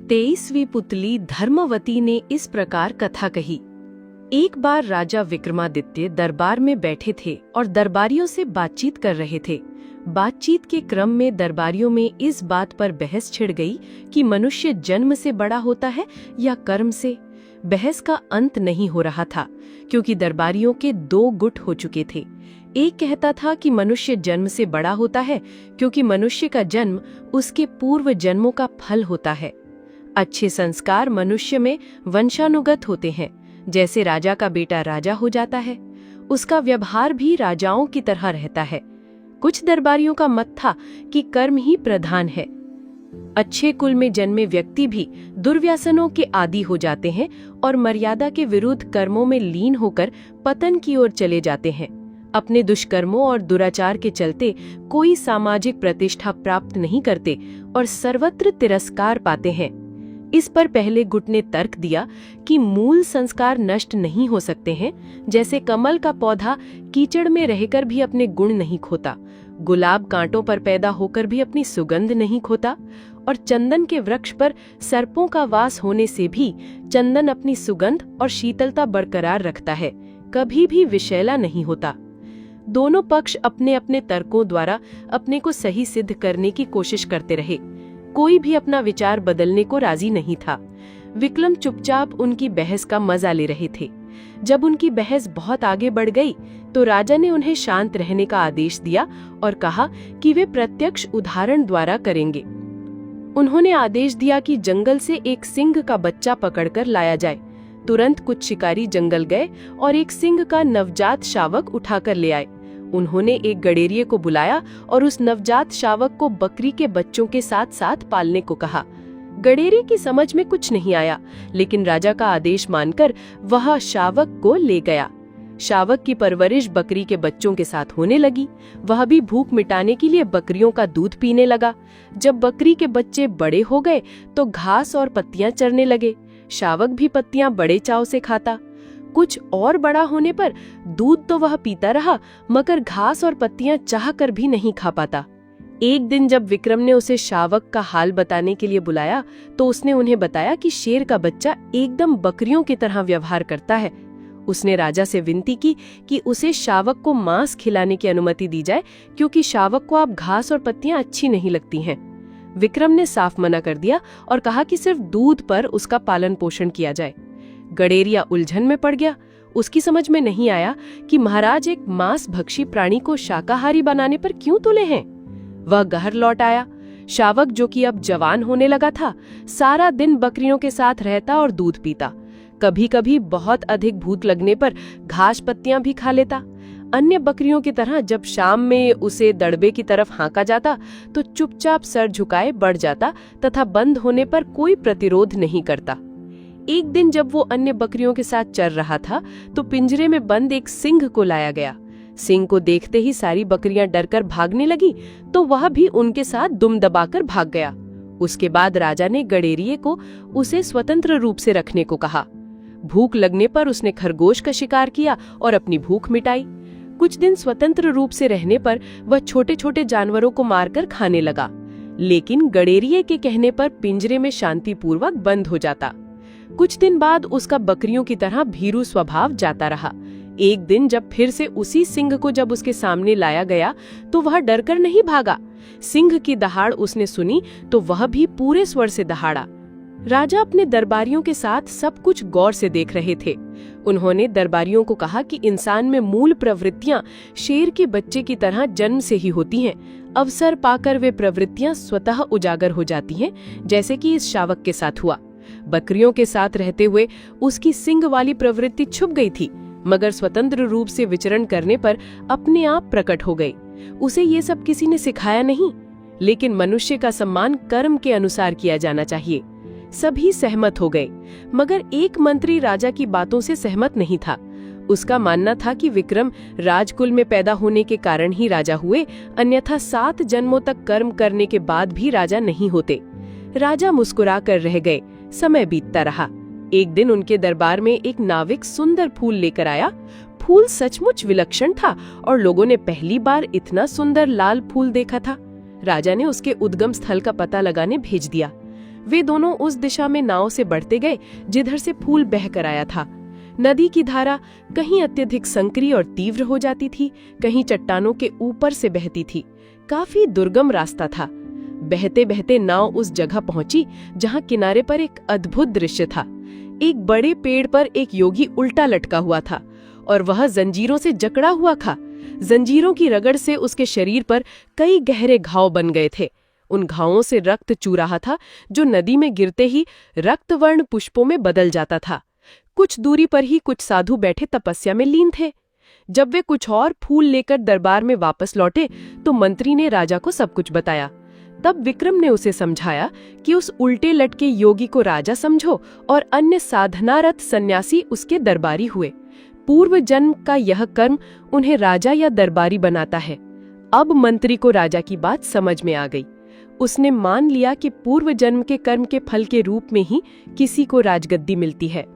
23वीं पुतली धर्मवती ने इस प्रकार कथा कही। एक बार राजा विक्रमादित्य दरबार में बैठे थे और दरबारियों से बातचीत कर रहे थे। बातचीत के क्रम में दरबारियों में इस बात पर बहस छिड़ गई कि मनुष्य जन्म से बड़ा होता है या कर्म से। बहस का अंत नहीं हो रहा था, क्योंकि दरबारियों के दो गुट हो चुके थे। एक कहता था कि मनुष्य जन्म से बड़ा होता है क्योंकि मनुष्य का जन्म उसके पूर्व जन्मों का फल होता है। अच्छे संस्कार मनुष्य में वंशानुगत होते हैं। जैसे राजा का बेटा राजा हो जाता है, उसका व्यवहार भी राजाओं की तरह रहता है। कुछ दरबारियों का मत था कि कर्म ही प्रधान है। अच्छे कुल में जन्मे व्यक्ति भी दुर्व्यसनों के आदी हो जाते हैं और मर्यादा के विरुद्ध कर्मों में लीन होकर पतन की ओर चले जाते हैं। अपने दुष्कर्मों और दुराचार के चलते कोई सामाजिक प्रतिष्ठा प्राप्त नहीं करते और सर्वत्र तिरस्कार पाते हैं। इस पर पहले गुट ने तर्क दिया कि मूल संस्कार नष्ट नहीं हो सकते हैं। जैसे कमल का पौधा कीचड़ में रहकर भी अपने गुण नहीं खोता, गुलाब कांटों पर पैदा होकर भी अपनी सुगंध नहीं खोता, और चंदन के वृक्ष पर सर्पों का वास होने से भी चंदन अपनी सुगंध और शीतलता बरकरार रखता है, कभी भी विषैला नहीं होता। दोनों पक्ष अपने अपने तर्कों द्वारा अपने को सही सिद्ध करने की कोशिश करते रहे। कोई भी अपना विचार बदलने को राजी नहीं था। विक्रम चुपचाप उनकी बहस का मजा ले रहे थे। जब उनकी बहस बहुत आगे बढ़ गई तो राजा ने उन्हें शांत रहने का आदेश दिया और कहा कि वे प्रत्यक्ष उदाहरण द्वारा करेंगे। उन्होंने आदेश दिया कि जंगल से एक सिंह का बच्चा पकड़कर लाया जाए। तुरंत कुछ शिकारी जंगल गए और एक सिंह का नवजात शावक उठाकर ले आए। उन्होंने एक गडेरिये को बुलाया और उस नवजात शावक को बकरी के बच्चों के साथ साथ पालने को कहा। गडेरिये की समझ में कुछ नहीं आया, लेकिन राजा का आदेश मानकर वह शावक को ले गया। शावक की परवरिश बकरी के बच्चों के साथ होने लगी। वह भी भूख मिटाने के लिए बकरियों का दूध पीने लगा। जब बकरी के बच्चे बड़े हो गए तो घास और पत्तियां चरने लगे। शावक भी पत्तियां बड़े चाव से खाता। कुछ और बड़ा होने पर दूध तो वह पीता रहा, मगर घास और पत्तियां चाहकर भी नहीं खा पाता। एक दिन जब विक्रम ने उसे शावक का हाल बताने के लिए बुलाया तो उसने उन्हें बताया कि शेर का बच्चा एकदम बकरियों की तरह व्यवहार करता है। उसने राजा से विनती की कि उसे शावक को मांस खिलाने की अनुमति दी जाए, क्योंकि शावक को अब घास और पत्तियां अच्छी नहीं लगती हैं। विक्रम ने साफ मना कर दिया और कहा कि सिर्फ दूध पर उसका पालन पोषण किया जाए। गडेरिया उलझन में पड़ गया। उसकी समझ में नहीं आया कि महाराज एक मांस भक्षी प्राणी को शाकाहारी बनाने पर क्यों तुले हैं। वह घर लौट आया। शावक, जो कि अब जवान होने लगा था, सारा दिन बकरियों के साथ रहता और दूध पीता। कभी कभी बहुत अधिक भूख लगने पर घास पत्तियां भी खा लेता। अन्य बकरियों की तरह जब शाम में उसे दड़बे की तरफ हाँका जाता तो चुपचाप सर झुकाए बढ़ जाता तथा बंद होने पर कोई प्रतिरोध नहीं करता। एक दिन जब वो अन्य बकरियों के साथ चर रहा था तो पिंजरे में बंद एक सिंह को लाया गया। सिंह को देखते ही सारी बकरियां डरकर भागने लगी तो वह भी उनके साथ दुम दबाकर भाग गया। उसके बाद राजा ने गडेरिये को उसे स्वतंत्र रूप से रखने को कहा। भूख लगने पर उसने खरगोश का शिकार किया और अपनी भूख मिटाई। कुछ दिन स्वतंत्र रूप से रहने पर वह छोटे छोटे जानवरों को मारकर खाने लगा, लेकिन गडेरिये के कहने पर पिंजरे में शांतिपूर्वक बंद हो जाता। कुछ दिन बाद उसका बकरियों की तरह भीरू स्वभाव जाता रहा। एक दिन जब फिर से उसी सिंह को जब उसके सामने लाया गया तो वह डरकर नहीं भागा। सिंह की दहाड़ उसने सुनी तो वह भी पूरे स्वर से दहाड़ा। राजा अपने दरबारियों के साथ सब कुछ गौर से देख रहे थे। उन्होंने दरबारियों को कहा कि इंसान में मूल प्रवृत्तियां शेर के बच्चे की तरह जन्म से ही होती हैं। अवसर पाकर वे प्रवृत्तियां स्वतः उजागर हो जाती हैं, जैसे कि इस शावक के साथ हुआ। बकरियों के साथ रहते हुए उसकी सिंह वाली प्रवृत्ति छुप गई थी, मगर स्वतंत्र रूप से विचरण करने पर अपने आप प्रकट हो गई। उसे ये सब किसी ने सिखाया नहीं, लेकिन मनुष्य का सम्मान कर्म के अनुसार किया जाना चाहिए। सभी सहमत हो गए, मगर एक मंत्री राजा की बातों से सहमत नहीं था। उसका मानना था कि विक्रम राजकुल में पैदा होने के कारण ही राजा हुए, अन्यथा 7 जन्मों तक कर्म करने के बाद भी राजा नहीं होते। राजा मुस्कुरा कर रह गए। समय बीतता रहा। एक दिन उनके दरबार में एक नाविक सुंदर फूल लेकर आया। फूल सचमुच विलक्षण था और लोगों ने पहली बार इतना सुंदर लाल फूल देखा था। राजा ने उसके उद्गम स्थल का पता लगाने भेज दिया। वे दोनों उस दिशा में नाव से बढ़ते गए जिधर से फूल बह कर आया था। नदी की धारा कहीं अत्यधिक संकरी और तीव्र हो जाती थी, कहीं चट्टानों के ऊपर से बहती थी। काफी दुर्गम रास्ता था। बहते बहते नाव उस जगह पहुंची जहां किनारे पर एक अद्भुत दृश्य था। एक बड़े पेड़ पर एक योगी उल्टा लटका हुआ था और वह जंजीरों से जकड़ा हुआ था। जंजीरों की रगड़ से उसके शरीर पर कई गहरे घाव बन गए थे। उन घावों से रक्त चू रहा था, जो नदी में गिरते ही रक्तवर्ण पुष्पों में बदल जाता था। कुछ दूरी पर ही कुछ साधु बैठे तपस्या में लीन थे। जब वे कुछ और फूल लेकर दरबार में वापस लौटे तो मंत्री ने राजा को सब कुछ बताया। तब विक्रम ने उसे समझाया कि उस उल्टे लटके योगी को राजा समझो और अन्य साधनारत सन्यासी उसके दरबारी हुए। पूर्व जन्म का यह कर्म उन्हें राजा या दरबारी बनाता है। अब मंत्री को राजा की बात समझ में आ गई। उसने मान लिया कि पूर्व जन्म के कर्म के फल के रूप में ही किसी को राजगद्दी मिलती है।